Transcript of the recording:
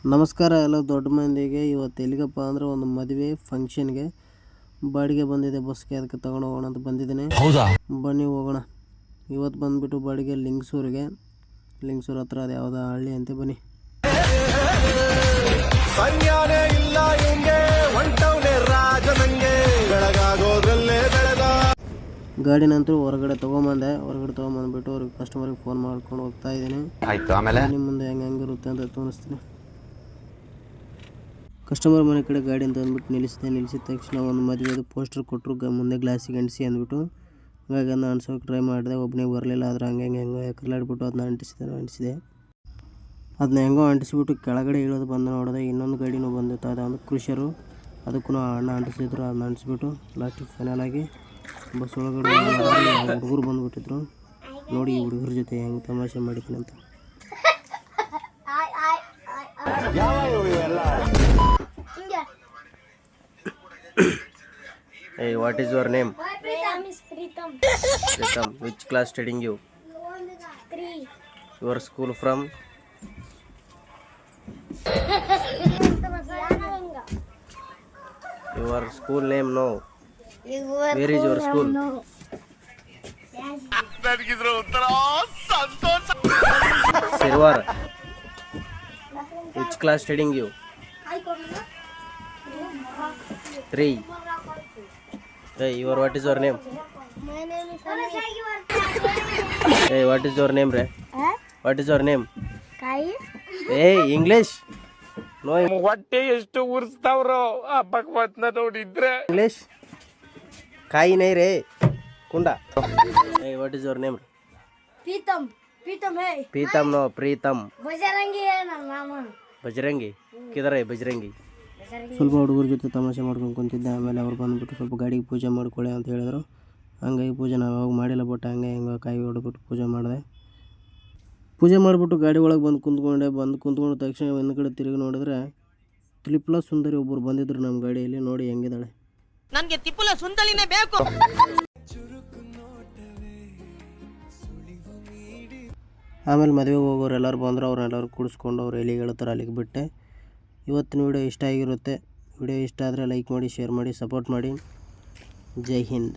ನಮಸ್ಕಾರ ಎಲ್ಲ ದೊಡ್ಡ ಮಂದಿಗೆ. ಇವತ್ತು ಎಲ್ಲಿಗಪ್ಪ ಅಂದರೆ ಒಂದು ಮದುವೆ ಫಂಕ್ಷನ್ಗೆ ಬಾಡಿಗೆ ಬಂದಿದೆ ಬಸ್ಗೆ, ಅದಕ್ಕೆ ತಗೊಂಡು ಹೋಗೋಣ ಅಂತ ಬಂದಿದ್ದೀನಿ. ಹೌದಾ, ಬನ್ನಿ ಹೋಗೋಣ. ಇವತ್ತು ಬಂದುಬಿಟ್ಟು ಬಾಡಿಗೆ ಲಿಂಗಸೂರಿಗೆ, ಲಿಂಗಸೂರು ಹತ್ರ ಅದು ಯಾವುದೋ ಹಳ್ಳಿ ಅಂತೆ. ಬನ್ನಿ. ಗಾಡಿ ನಂತರ ಹೊರಗಡೆ ತೊಗೊಂಬಂದ್ಬಿಟ್ಟು ಅವ್ರಿಗೆ ಕಸ್ಟಮರ್ಗೆ ಫೋನ್ ಮಾಡ್ಕೊಂಡು ಹೋಗ್ತಾ ಇದ್ದೀನಿ. ಆಯ್ತು. ಆಮೇಲೆ ನಿಮ್ಮ ಮುಂದೆ ಹೆಂಗಿರುತ್ತೆ ಅಂತ ತೋರಿಸ್ತೀನಿ. ಕಸ್ಟಮರ್ ಮನೆ ಕಡೆ ಗಾಡಿ ಅಂತ ಅಂದ್ಬಿಟ್ಟು ನಿಲ್ಲಿಸಿದ ತಕ್ಷಣ ಒಂದು ಮದುವೆದು ಪೋಸ್ಟರ್ ಕೊಟ್ಟರು, ಮುಂದೆ ಗ್ಲಾಸಿಗೆ ಅಂಟಿಸಿ ಅಂದ್ಬಿಟ್ಟು. ಹಾಗಾಗಿ ಅದನ್ನ ಅಂಟಿಸೋಕೆ ಟ್ರೈ ಮಾಡಿದೆ, ಒಬ್ಬನಿಗೆ ಬರಲಿಲ್ಲ. ಆದರೆ ಹೆಂಗೋ ಕರ್ಲಾಡ್ಬಿಟ್ಟು ಅದನ್ನ ಅಂಟಿಸಿದೆ. ಅದನ್ನ ಹೆಂಗೋ ಅಂಟಿಸ್ಬಿಟ್ಟು ಕೆಳಗಡೆ ಇಳೋದು ಬಂದು ನೋಡಿದೆ. ಇನ್ನೊಂದು ಗಾಡಿನೂ ಬಂದಿತ್ತು, ಅದು ಒಂದು ಕ್ರೂಷರು, ಅದಕ್ಕೂ ಅಣ್ಣ ಅಂಟಿಸಿದ್ರು. ಅದನ್ನ ಅಂಟಿಸ್ಬಿಟ್ಟು ಲಾಸ್ಟಿಗೆ ಫೈನಲ್ ಆಗಿ ಬಸ್ ಒಳಗಡೆ ಹುಡುಗರು ಬಂದುಬಿಟ್ಟಿದ್ರು. ನೋಡಿ ಈ ಹುಡುಗರ ಜೊತೆ ಹೆಂಗೆ ತಮಾಷೆ ಮಾಡಿದ್ದೀನಿ ಅಂತ. Hey, what is your name? My name is Pritam. Pritam. Which class studying you? 3. Your school from? Your school name no. Where is your school? Sirwar. Which class studying you? 3. Hey, what is your name? My name is Amit. Hey, what is your name, Ray? Huh? What is your name? Kai? Hey, English. No ಹೊಟ್ಟೆ ಎಷ್ಟು ಉರ್ಸ್ತಾವ್ರೋ ಆ ಭಗವತ್ನ ನೋಡಿದ್ರೆ. English. Kai nahi re. Kunda. Hey, what is your name? Pritam. Pritam है. Pritam no, Pritam. Bajrangi है ना नाम. ಬಜರಂಗಿ. ಕಿದರ ಬಜರಂಗಿ. ಸ್ವಲ್ಪ ಹುಡುಗರ ಜೊತೆ ತಮಾಷೆ ಮಾಡ್ಕೊಂಡು ಕುಂತಿದ್ದೆ. ಆಮೇಲೆ ಅವ್ರು ಬಂದುಬಿಟ್ಟು ಸ್ವಲ್ಪ ಗಾಡಿಗೆ ಪೂಜೆ ಮಾಡ್ಕೊಳ್ಳಿ ಅಂತ ಹೇಳಿದ್ರು. ಹಂಗಾಗಿ ಪೂಜೆ ನಾವು ಅವಾಗ ಮಾಡಿಲ್ಲ, ಬಟ್ ಹೆಂಗೋ ಕಾಯಿ ಹೊಡೆದ್ಬಿಟ್ಟು ಪೂಜೆ ಮಾಡಿದೆ. ಪೂಜೆ ಮಾಡಿಬಿಟ್ಟು ಗಾಡಿ ಒಳಗೆ ಬಂದು ಕುಂತ್ಕೊಂಡ ತಕ್ಷಣ ಒಂದು ಕಡೆ ತಿರುಗಿ ನೋಡಿದ್ರೆ ತ್ರಿಪುಲ ಸುಂದರಿ ಒಬ್ಬರು ಬಂದಿದ್ರು ನಮ್ಮ ಗಾಡಿಯಲ್ಲಿ. ನೋಡಿ ಹೆಂಗಿದ್ದಾಳೆ. ನನಗೆ ತ್ರಿಪುಲ ಸುಂದರಿನೇ ಬೇಕು. ಆಮೇಲೆ ಮದುವೆಗೆ ಹೋಗೋರು ಎಲ್ಲರೂ ಬಂದರು. ಅವ್ರನ್ನೆಲ್ಲರೂ ಕೂಡಿಸ್ಕೊಂಡು ಅವ್ರು ಎಲ್ಲಿಗೆ ಹೇಳ್ತಾರೆ ಅಲ್ಲಿಗೆ ಬಿಟ್ಟೆ. ಇವತ್ತಿನ ವಿಡಿಯೋ ಇಷ್ಟ ಆಗಿರುತ್ತೆ. ವಿಡಿಯೋ ಇಷ್ಟ ಆದರೆ ಲೈಕ್ ಮಾಡಿ, ಶೇರ್ ಮಾಡಿ, ಸಪೋರ್ಟ್ ಮಾಡಿ. ಜೈ ಹಿಂದ್.